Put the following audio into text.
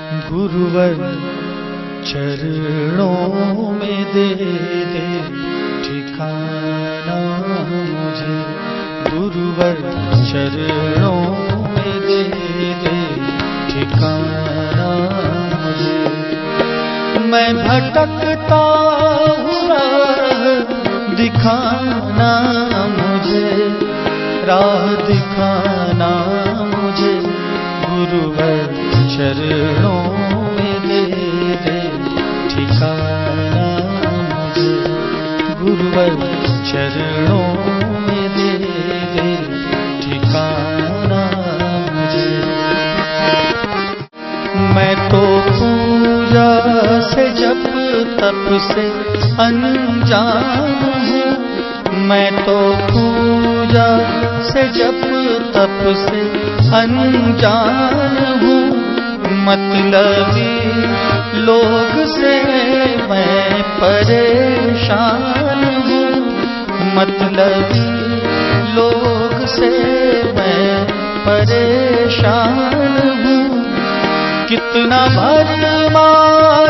गुरुवर चरणों में दे दे ठिकाना मुझे, गुरुवर चरणों में दे दे ठिकाना मुझे। मैं भटकता हुआ दिखाना मुझे, राह दिखाना मुझे, गुरुवर चरणों में दे दे ठिकाना मुझे, गुरुवर चरणों में दे दे ठिकाना मुझे। मैं तो पूजा से जप तप से अनजान हूँ, मैं तो पूजा से जप तप से अनजान हूँ। मतलबी लोग से मैं परेशान हूँ, मतलबी लोग से मैं परेशान हूँ। कितना भरमार